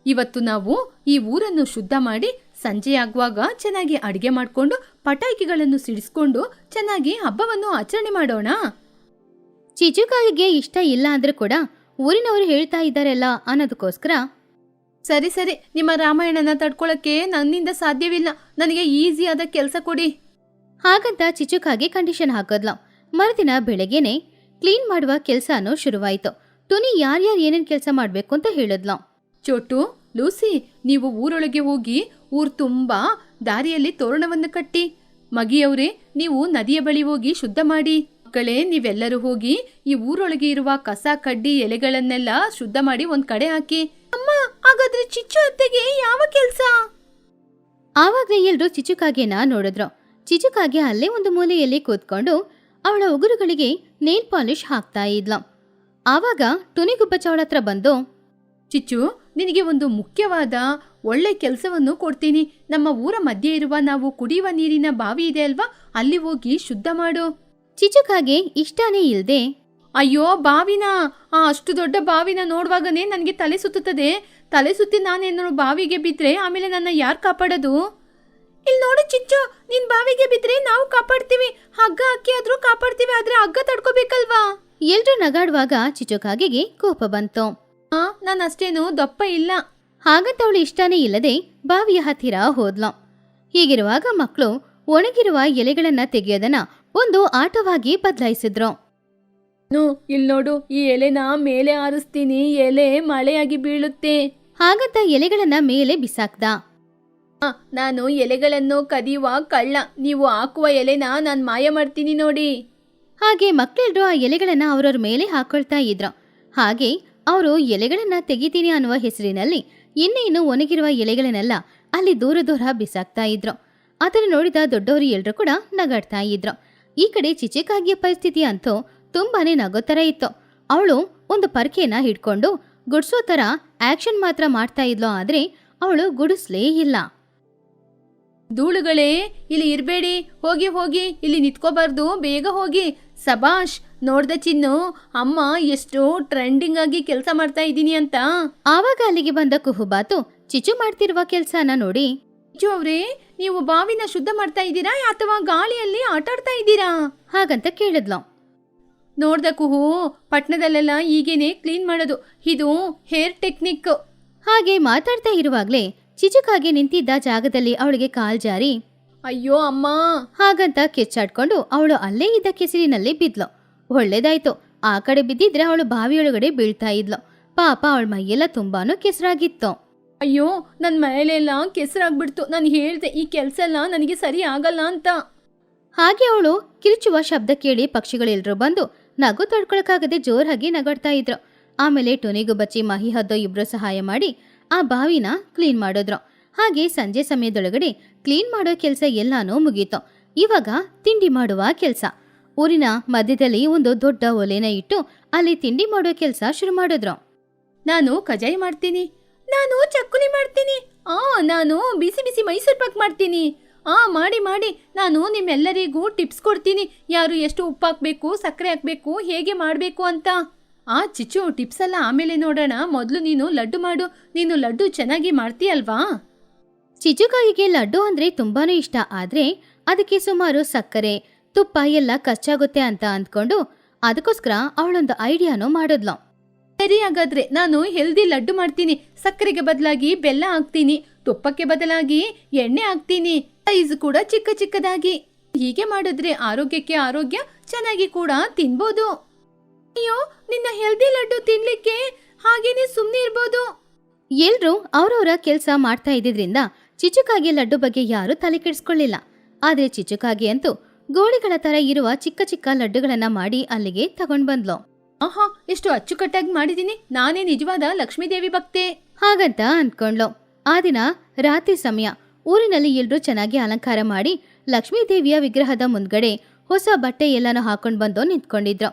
B: ಇವತ್ತು ನಾವು ಈ ಊರನ್ನು ಶುದ್ಧ ಮಾಡಿ ಸಂಜೆ ಆಗುವಾಗ ಚೆನ್ನಾಗಿ ಅಡಿಗೆ ಮಾಡ್ಕೊಂಡು ಪಟಾಕಿಗಳನ್ನು ಸಿಡಿಸ್ಕೊಂಡು ಚೆನ್ನಾಗಿ ಹಬ್ಬವನ್ನು ಆಚರಣೆ ಮಾಡೋಣ.
A: ಚಿಚುಕಾಗೆ ಇಷ್ಟ ಇಲ್ಲ ಅಂದ್ರೂ ಕೂಡ ಊರಿನವರು ಹೇಳ್ತಾ ಇದ್ದಾರಲ್ಲ ಅನ್ನೋದಕ್ಕೋಸ್ಕರ,
B: ಸರಿ ಸರಿ, ನಿಮ್ಮ ರಾಮಾಯಣನ ತಡ್ಕೊಳಕ್ಕೆ ನನ್ನಿಂದ ಸಾಧ್ಯವಿಲ್ಲ. ನನಗೆ ಈಸಿಯಾದ ಕೆಲಸ ಕೊಡಿ.
A: ಹಾಗಂತ ಚಿಚುಕಾಗೆ ಕಂಡೀಷನ್ ಹಾಕೋದ್ಲು. ಮರುದಿನ ಬೆಳಗ್ಗೆನೆ ಕ್ಲೀನ್ ಮಾಡುವ ಕೆಲಸನೂ ಶುರುವಾಯಿತು. ಟುನಿ ಯಾರ್ಯಾರು ಏನೇನು ಕೆಲಸ ಮಾಡಬೇಕು ಅಂತ ಹೇಳಿದ್ಲು.
B: ಚೋಟು, ಲೂಸಿ, ನೀವು ಊರೊಳಗೆ ಹೋಗಿ ಊರ್ ತುಂಬಾ ದಾರಿಯಲ್ಲಿ ತೋರಣವನ್ನು ಕಟ್ಟಿ. ಮಗಿಯವರೇ, ನೀವು ನದಿಯ ಬಳಿ ಹೋಗಿ ಶುದ್ಧ ಮಾಡಿ. ಮಕ್ಕಳೇ, ನೀವೆಲ್ಲರೂ ಹೋಗಿ ಈ ಊರೊಳಗೆ ಇರುವ ಕಸ ಕಡ್ಡಿ ಎಲೆಗಳನ್ನೆಲ್ಲ ಶುದ್ಧ ಮಾಡಿ ಒಂದ್ ಕಡೆ ಹಾಕಿ. ಅಮ್ಮ, ಹಾಗಾದ್ರೆ ಚಿಚ್ಚು ಅತ್ತೆಗೆ ಯಾವ ಕೆಲ್ಸ?
A: ಆವಾಗಲೇ ಎಲ್ರೂ ಚಿಚುಕಾಗೆನ ನೋಡಿದ್ರು. ಚಿಚುಕಾಗೆ ಅಲ್ಲೇ ಒಂದು ಮೂಲೆಯಲ್ಲಿ ಕೂತ್ಕೊಂಡು ಅವಳ ಉಗುರುಗಳಿಗೆ ನೇಲ್ ಪಾಲಿಶ್ ಹಾಕ್ತಾ ಇದ್ಲು. ಆವಾಗ ಟುನಿಗುಬ್ಬಚ್ಚ ಹತ್ರ ಬಂದು,
B: ಚಿಚ್ಚು, ನಿನಗೆ ಒಂದು ಮುಖ್ಯವಾದ ಒಳ್ಳೆ ಕೆಲಸವನ್ನು ಕೊಡ್ತೀನಿ. ನಮ್ಮ ಊರ ಮಧ್ಯೆ ಇರುವ ನಾವು ಕುಡಿಯುವ ನೀರಿನ ಬಾವಿ ಇದೆ ಅಲ್ವಾ, ಅಲ್ಲಿ ಹೋಗಿ ಶುದ್ಧ ಮಾಡು.
A: ಚಿಚುಕಾಗೆ ಇಷ್ಟನೇ ಇಲ್ದೆ,
B: ಅಯ್ಯೋ ಬಾವಿನ, ಅಷ್ಟು ದೊಡ್ಡ ಬಾವಿನ ನೋಡುವಾಗನೇ ನನಗೆ ತಲೆ ಸುತ್ತುತ್ತದೆ. ತಲೆ ಸುತ್ತಿ ನಾನೇನು ಬಾವಿಗೆ ಬಿದ್ರೆ ಆಮೇಲೆ ನನ್ನ ಯಾರು ಕಾಪಾಡೋದು? ಇಲ್ಲಿ ನೋಡು ಚಿಚ್ಚು, ನೀನ್ ಬಾವಿಗೆ ಬಿದ್ರೆ ನಾವು ಕಾಪಾಡ್ತೀವಿ. ಹಗ್ಗ ಹಾಕಿ ಆದ್ರೂ ಕಾಪಾಡ್ತೀವಿ, ಆದ್ರೆ ಹಗ್ಗ ತಡ್ಕೋಬೇಕಲ್ವಾ?
A: ಎಲ್ರೂ ನಗಾಡುವಾಗ ಚಿಚುಕಾಗೆಗೆ ಕೋಪ ಬಂತು.
B: ನಾನು ಅಷ್ಟೇನು ದಪ್ಪ ಇಲ್ಲ.
A: ಹಾಗಂತ ಅವಳು ಇಷ್ಟನೇ ಇಲ್ಲದೆ ಬಾವಿಯ ಹತ್ತಿರ ಹೋದ್ಲು. ಹೀಗಿರುವಾಗ ಮಕ್ಕಳು ಒಣಗಿರುವ ಎಲೆಗಳನ್ನ ತೆಗೆಯೋದನ್ನ ಒಂದು ಆಟವಾಗಿ ಬದಲಾಯಿಸಿದ್ರು.
B: ಇಲ್ಲಿ ನೋಡು, ಈ ಎಲೆನ ಮೇಲೆ ಆರಿಸ್ತೀನಿ, ಎಲೆ ಮಳೆಯಾಗಿ ಬೀಳುತ್ತೆ.
A: ಹಾಗಂತ ಎಲೆಗಳನ್ನ ಮೇಲೆ ಬಿಸಾಕ್ದ.
B: ನಾನು ಎಲೆಗಳನ್ನು ಕದಿಯುವ ಕಳ್ಳ. ನೀವು ಹಾಕುವ ಎಲೆನ ನಾನು ಮಾಯ ಮಾಡ್ತೀನಿ ನೋಡಿ.
A: ಹಾಗೆ ಮಕ್ಕಳೆಲ್ಲರೂ ಆ ಎಲೆಗಳನ್ನ ಅವರವ್ರ ಮೇಲೆ ಹಾಕೊಳ್ತಾ ಇದ್ರು. ಹಾಗೆ ಅವರು ಎಲೆಗಳನ್ನ ತೆಗಿತೀನಿ ಅನ್ನುವ ಹೆಸರಿನಲ್ಲಿ ಇನ್ನೇನು ಒಣಗಿರುವ ಎಲೆಗಳನ್ನೆಲ್ಲ ಅಲ್ಲಿ ದೂರ ದೂರ ಬಿಸಾಕ್ತಾ ಇದ್ರು. ಅದನ್ನು ನೋಡಿದ ದೊಡ್ಡವರು ಎಲ್ರೂ ಕೂಡ ನಗಾಡ್ತಾ ಇದ್ರು. ಈ ಕಡೆ ಚಿಚುಕಾಗಿಯ ಪರಿಸ್ಥಿತಿ ಅಂತೂ ತುಂಬಾನೇ ನಗೋತರ ಇತ್ತು. ಅವಳು ಒಂದು ಪರ್ಕೆನ ಹಿಡ್ಕೊಂಡು ಗುಡ್ಸೋ ತರ ಆಕ್ಷನ್ ಮಾತ್ರ ಮಾಡ್ತಾ ಇದ್ಲು, ಆದ್ರೆ ಅವಳು ಗುಡಿಸ್ಲೇ ಇಲ್ಲ.
B: ಧೂಳುಗಳೇ, ಇಲ್ಲಿ ಇರ್ಬೇಡಿ, ಹೋಗಿ ಹೋಗಿ, ಇಲ್ಲಿ ನಿತ್ಕೋಬಾರ್ದು, ಬೇಗ ಹೋಗಿ. ಸಬಾಷ್, ನೋಡ್ದ ಚಿನ್ನು, ಅಮ್ಮ ಎಷ್ಟು ಟ್ರೆಂಡಿಂಗ್ ಆಗಿ ಕೆಲಸ ಮಾಡ್ತಾ ಇದ್ದೀನಿ ಅಂತ.
A: ಆವಾಗ ಅಲ್ಲಿಗೆ ಬಂದ ಕುಹುಬಾತು ಚಿಚು ಮಾಡ್ತಿರುವ ಕೆಲ್ಸನ ನೋಡಿ,
B: ಚಿಚ್ಚು ಅವ್ರೇ, ನೀವು ಬಾವಿನ ಶುದ್ಧ ಮಾಡ್ತಾ ಇದ್ದೀರಾ ಅಥವಾ ಗಾಳಿಯಲ್ಲಿ ಆಟಾಡ್ತಾ ಇದ್ದೀರಾ
A: ಹಾಗಂತ ಕೇಳಿದ್ಲು.
B: ನೋಡ್ದ ಕುಹು, ಪಟ್ಟಣದಲ್ಲೆಲ್ಲ ಈಗೇನೆ ಕ್ಲೀನ್ ಮಾಡೋದು, ಇದು ಹೇರ್ ಟೆಕ್ನಿಕ್.
A: ಹಾಗೆ ಮಾತಾಡ್ತಾ ಇರುವಾಗ್ಲೇ ಚಿಚುಕಾಗೆ ನಿಂತಿದ್ದ ಜಾಗದಲ್ಲಿ ಅವಳಿಗೆ ಕಾಲ್ ಜಾರಿ,
B: ಅಯ್ಯೋ ಅಮ್ಮ
A: ಹಾಗಂತ ಕಿಚ್ಚಾಡ್ಕೊಂಡು ಅವಳು ಅಲ್ಲೇ ಇದ್ದ ಕೆಸರಿನಲ್ಲಿ ಬಿದ್ಲು. ಒಳ್ಳೇದಾಯ್ತು, ಆ ಕಡೆ ಬಿದ್ದಿದ್ರೆ ಅವಳು ಬಾವಿಯೊಳಗಡೆ ಬೀಳ್ತಾ ಇದ್ಲು. ಪಾಪ ಅವಳ ಮೈಯೆಲ್ಲ ತುಂಬಾನು ಕೆಸರಾಗಿತ್ತು.
B: ಅಯ್ಯೋ, ನನ್ನ ಮೈಲೆಲ್ಲ ಕೆಸರಾಗ್ಬಿಡ್ತು. ನಾನು ಹೇಳ್ದೆ ಈ ಕೆಲಸ ಎಲ್ಲ ನನಗೆ ಸರಿ ಆಗಲ್ಲ ಅಂತ.
A: ಹಾಗೆ ಅವಳು ಕಿರುಚುವ ಶಬ್ದ ಕೇಳಿ ಪಕ್ಷಿಗಳೆಲ್ಲರೂ ಬಂದು ನಗು ತಡ್ಕೊಳಕ್ಕಾಗದೆ ಜೋರಾಗಿ ನಗಾಡ್ತಾ ಇದ್ರು. ಆಮೇಲೆ ಟೊನಿಗೂ ಬಚ್ಚಿ ಮಹಿ ಹದ್ದೋ ಇಬ್ರು ಸಹಾಯ ಮಾಡಿ ಆ ಬಾವಿನ ಕ್ಲೀನ್ ಮಾಡಿದ್ರು. ಹಾಗೆ ಸಂಜೆ ಸಮಯದೊಳಗಡೆ ಕ್ಲೀನ್ ಮಾಡೋ ಕೆಲಸ ಎಲ್ಲಾನು ಮುಗೀತು. ಇವಾಗ ತಿಂಡಿ ಮಾಡುವ ಕೆಲಸ. ಊರಿನ ಮಧ್ಯದಲ್ಲಿ ಒಂದು ದೊಡ್ಡ ಒಲೆನ ಇಟ್ಟು ಅಲ್ಲಿ ತಿಂಡಿ ಮಾಡೋ ಕೆಲಸ ಶುರು ಮಾಡಿದ್ರು.
B: ನಾನು ಕಜಾಯಿ ಮಾಡ್ತೀನಿ, ನಾನು ಚಕ್ಕುಲಿ ಮಾಡ್ತೀನಿ, ನಾನು ಬಿಸಿ ಬಿಸಿ ಮೈಸೂರು ಪಾಕ್ ಮಾಡ್ತೀನಿ. ಮಾಡಿ ಮಾಡಿ ನಾನು ನಿಮ್ಮೆಲ್ಲರಿಗೂ ಟಿಪ್ಸ್ ಕೊಡ್ತೀನಿ, ಯಾರು ಎಷ್ಟು ಉಪ್ಪು ಹಾಕ್ಬೇಕು, ಸಕ್ಕರೆ ಹಾಕ್ಬೇಕು, ಹೇಗೆ ಮಾಡಬೇಕು ಅಂತ. ಚಿಚ್ಚು, ಟಿಪ್ಸ್ ಎಲ್ಲ ಆಮೇಲೆ ನೋಡೋಣ, ಮೊದಲು ನೀನು ಲಡ್ಡು ಮಾಡು. ನೀನು ಲಡ್ಡು ಚೆನ್ನಾಗಿ ಮಾಡ್ತೀಯಲ್ವಾ?
A: ಚಿಚುಕಾಯಿಗೆ ಲಡ್ಡು ಅಂದ್ರೆ ತುಂಬಾನೇ ಇಷ್ಟ. ಆದ್ರೆ ಅದಕ್ಕೆ ಸುಮಾರು ಸಕ್ಕರೆ ತುಪ್ಪ ಎಲ್ಲ ಖರ್ಚಾಗುತ್ತೆ ಅಂತ ಅಂದ್ಕೊಂಡು ಅದಕ್ಕೋಸ್ಕರ ಅವಳೊಂದು ಐಡಿಯಾನು ಮಾಡಿದ್ಲು.
B: ಸರಿ, ಹಾಗಾದ್ರೆ ನಾನು ಹೆಲ್ದಿ ಲಡ್ಡು ಮಾಡ್ತೀನಿ. ಸಕ್ಕರೆಗೆ ಬದಲಾಗಿ ಬೆಲ್ಲ ಹಾಕ್ತೀನಿ, ತುಪ್ಪಕ್ಕೆ ಬದಲಾಗಿ ಎಣ್ಣೆ ಹಾಕ್ತೀನಿ, ಸೈಜ್ ಕೂಡ ಚಿಕ್ಕ ಚಿಕ್ಕದಾಗಿ. ಹೀಗೆ ಮಾಡಿದ್ರೆ ಆರೋಗ್ಯಕ್ಕೆ ಆರೋಗ್ಯ, ಚೆನ್ನಾಗಿ ಕೂಡ ತಿನ್ಬೋದು. ಅಯ್ಯೋ, ನಿನ್ನ ಹೆಲ್ದಿ ಲಡ್ಡು ತಿನ್ಲಿಕ್ಕೆ ಹಾಗೇನೆ ಸುಮ್ಮನೆ ಇರ್ಬೋದು.
A: ಎಲ್ರೂ ಅವ್ರವ್ರ ಕೆಲಸ ಮಾಡ್ತಾ ಇದ್ದಿದ್ರಿಂದ ಚಿಚುಕಾಗಿ ಲಡ್ಡು ಬಗ್ಗೆ ಯಾರು ತಲೆ ಕೆಡಿಸ್ಕೊಳ್ಳಿಲ್ಲ. ಆದ್ರೆ ಚಿಚುಕಾಗಿ ಅಂತೂ ಗೋಳಿಗಳ ತರ ಇರುವ ಚಿಕ್ಕ ಚಿಕ್ಕ ಲಡ್ಡುಗಳನ್ನ ಮಾಡಿ ಅಲ್ಲಿಗೆ ತಗೊಂಡ್ ಬಂದ್ಲು.
B: ಎಷ್ಟು ಅಚ್ಚುಕಟ್ಟಾಗಿ ಮಾಡಿದೀನಿ, ನಾನೇ ನಿಜವಾದ ಲಕ್ಷ್ಮೀದೇವಿ ಭಕ್ತೆ
A: ಹಾಗಂತ ಅಂದ್ಕೊಂಡ್ಲು. ಆ ದಿನ ರಾತ್ರಿ ಸಮಯ ಊರಿನಲ್ಲಿ ಎಲ್ರೂ ಚೆನ್ನಾಗಿ ಅಲಂಕಾರ ಮಾಡಿ ಲಕ್ಷ್ಮೀ ದೇವಿಯ ವಿಗ್ರಹದ ಮುಂದ್ಗಡೆ ಹೊಸ ಬಟ್ಟೆ ಎಲ್ಲಾನು ಹಾಕೊಂಡ್ ಬಂದು ನಿಂತ್ಕೊಂಡಿದ್ರು.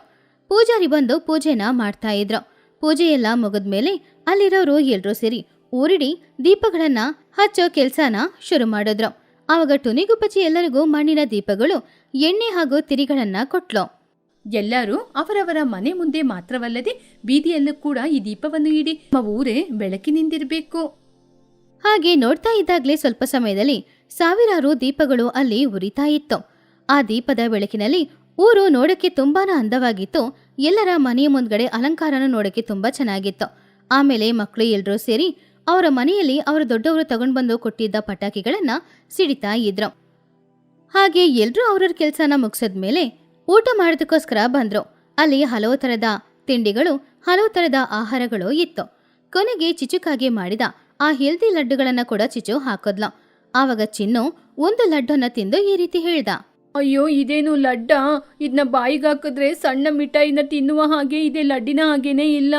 A: ಪೂಜಾರಿ ಬಂದು ಪೂಜೆನ ಮಾಡ್ತಾ ಇದ್ರು. ಪೂಜೆ ಎಲ್ಲ ಮುಗಿದ್ಮೇಲೆ ಅಲ್ಲಿರೋರು ಎಲ್ರೂ ಸೇರಿ ಊರಿಡಿ ದೀಪಗಳನ್ನ ಹಚ್ಚೋ ಕೆಲ್ಸನ ಶುರು ಮಾಡಿದ್ರು. ಆವಾಗ ಟುನಿಗುಪ್ಪಚ್ಚಿ ಎಲ್ಲರಿಗೂ ಮಣ್ಣಿನ ದೀಪಗಳು, ಎಣ್ಣೆ ಹಾಗೂ ತಿರಿಗಳನ್ನ ಕೊಟ್ಲು.
B: ಎಲ್ಲರೂ ಅವರವರ ಮನೆ ಮುಂದೆ ಮಾತ್ರವಲ್ಲದೆ ಬೀದಿಯಲ್ಲೂ ಕೂಡ ಈ ದೀಪವನ್ನು ಇಡಿ, ನಮ್ಮ ಊರೇ ಬೆಳಕಿನಿಂದಿರಬೇಕು.
A: ಹಾಗೆ ನೋಡ್ತಾ ಇದ್ದಾಗ್ಲೇ ಸ್ವಲ್ಪ ಸಮಯದಲ್ಲಿ ಸಾವಿರಾರು ದೀಪಗಳು ಅಲ್ಲಿ ಉರಿತಾ ಇತ್ತು. ಆ ದೀಪದ ಬೆಳಕಿನಲ್ಲಿ ಊರು ನೋಡಕ್ಕೆ ತುಂಬಾನೇ ಅಂದವಾಗಿತ್ತು. ಎಲ್ಲರ ಮನೆಯ ಮುಂದ್ಗಡೆ ಅಲಂಕಾರನ ನೋಡಕ್ಕೆ ತುಂಬಾ ಚೆನ್ನಾಗಿತ್ತು. ಆಮೇಲೆ ಮಕ್ಕಳು ಎಲ್ರೂ ಸೇರಿ ಅವರ ಮನೆಯಲ್ಲಿ ಅವರ ದೊಡ್ಡವರು ತಗೊಂಡ್ ಬಂದು ಕೊಟ್ಟಿದ್ದ ಪಟಾಕಿಗಳನ್ನ ಸಿಡಿತಾ ಇದ್ರು. ಹಾಗೆ ಎಲ್ರೂ ಅವ್ರವ್ರ ಕೆಲ್ಸನ ಮುಗಿಸಿದ್ಮೇಲೆ ಊಟ ಮಾಡೋದಕ್ಕೋಸ್ಕರ ಬಂದ್ರು. ಅಲ್ಲಿ ಹಲವು ತರದ ತಿಂಡಿಗಳು, ಹಲವು ತರದ ಆಹಾರಗಳು ಇತ್ತು. ಕೊನೆಗೆ ಚಿಚುಕಾಗಿ ಮಾಡಿದ ಆ ಹೆಲ್ದಿ ಲಡ್ಡುಗಳನ್ನ ಕೂಡ ಚಿಚು ಹಾಕಿದ್ಲು. ಆವಾಗ ಚಿನ್ನು ಒಂದು ಲಡ್ಡನ್ನ ತಿಂದು ಈ ರೀತಿ ಹೇಳ್ದ.
B: ಅಯ್ಯೋ, ಇದೇನು ಲಡ್ಡ? ಇದನ್ನ ಬಾಯಿಗೆ ಹಾಕಿದ್ರೆ ಸಣ್ಣ ಮಿಠಾಯಿನ ತಿನ್ನುವ ಹಾಗೆ ಇದೆ, ಲಡ್ಡಿನ ಹಾಗೇನೆ ಇಲ್ಲ.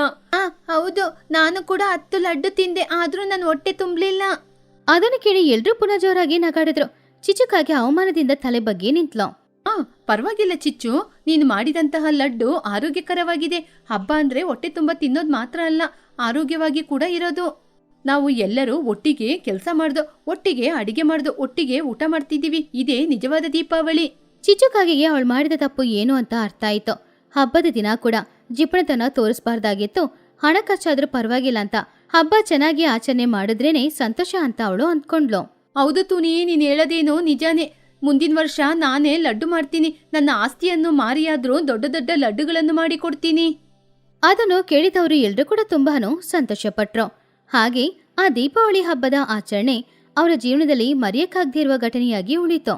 B: ಹೌದು, ನಾನು ಕೂಡ 10 ಲಡ್ಡು ತಿಂದೆ, ಆದ್ರೂ ನನ್ನ ಹೊಟ್ಟೆ ತುಂಬಲಿಲ್ಲ.
A: ಅದನ್ನು ಕೇಳಿ ಎಲ್ರೂ ಪುನಃ ಜೋರಾಗಿ ನಗಾಡಿದ್ರು. ಚಿಚುಕಾಗಿ ಅವಮಾನದಿಂದ ತಲೆ ಬಗ್ಗೆ ನಿಂತ್ಲು.
B: ಪರವಾಗಿಲ್ಲ ಚಿಚ್ಚು, ನೀನು ಮಾಡಿದಂತಹ ಲಡ್ಡು ಆರೋಗ್ಯಕರವಾಗಿದೆ. ಹಬ್ಬ ಅಂದ್ರೆ ಹೊಟ್ಟೆ ತುಂಬಾ ತಿನ್ನೋದು ಮಾತ್ರ ಅಲ್ಲ, ಆರೋಗ್ಯವಾಗಿ ಕೂಡ ಇರೋದು. ನಾವು ಎಲ್ಲರೂ ಒಟ್ಟಿಗೆ ಕೆಲಸ ಮಾಡ್ದು, ಒಟ್ಟಿಗೆ ಅಡಿಗೆ ಮಾಡ್ದು, ಒಟ್ಟಿಗೆ ಊಟ ಮಾಡ್ತಿದ್ದೀವಿ. ಇದೇ ನಿಜವಾದ ದೀಪಾವಳಿ.
A: ಚಿಚುಕಾಗಿಗೆ ಅವಳು ಮಾಡಿದ ತಪ್ಪು ಏನು ಅಂತ ಅರ್ಥ ಆಯ್ತು. ಹಬ್ಬದ ದಿನ ಕೂಡ ಜಿಪಣತನ ತೋರಿಸಬಾರ್ದಾಗಿತ್ತು. ಹಣ ಖರ್ಚಾದ್ರೂ ಪರವಾಗಿಲ್ಲ ಅಂತ ಹಬ್ಬ ಚೆನ್ನಾಗಿ ಆಚರಣೆ ಮಾಡಿದ್ರೇನೆ ಸಂತೋಷ ಅಂತ ಅವಳು ಅಂದ್ಕೊಂಡ್ಲು.
B: ಹೌದು ತುನಿ, ನೀನ್ ಹೇಳೋದೇನೋ ನಿಜಾನೇ. ಮುಂದಿನ ವರ್ಷ ನಾನೇ ಲಡ್ಡು ಮಾಡ್ತೀನಿ. ನನ್ನ ಆಸ್ತಿಯನ್ನು ಮಾರಿಯಾದ್ರೂ ದೊಡ್ಡ ದೊಡ್ಡ ಲಡ್ಡುಗಳನ್ನು ಮಾಡಿ ಕೊಡ್ತೀನಿ.
A: ಅದನ್ನು ಕೇಳಿದವರು ಎಲ್ರೂ ಕೂಡ ತುಂಬಾನು ಸಂತೋಷಪಟ್ರು. ಹಾಗೆ ಆ ದೀಪಾವಳಿ ಹಬ್ಬದ ಆಚರಣೆ ಅವರ ಜೀವನದಲ್ಲಿ ಮರೆಯಕ್ಕಾಗದೇ ಇರುವ ಘಟನೆಯಾಗಿ ಉಳಿತು.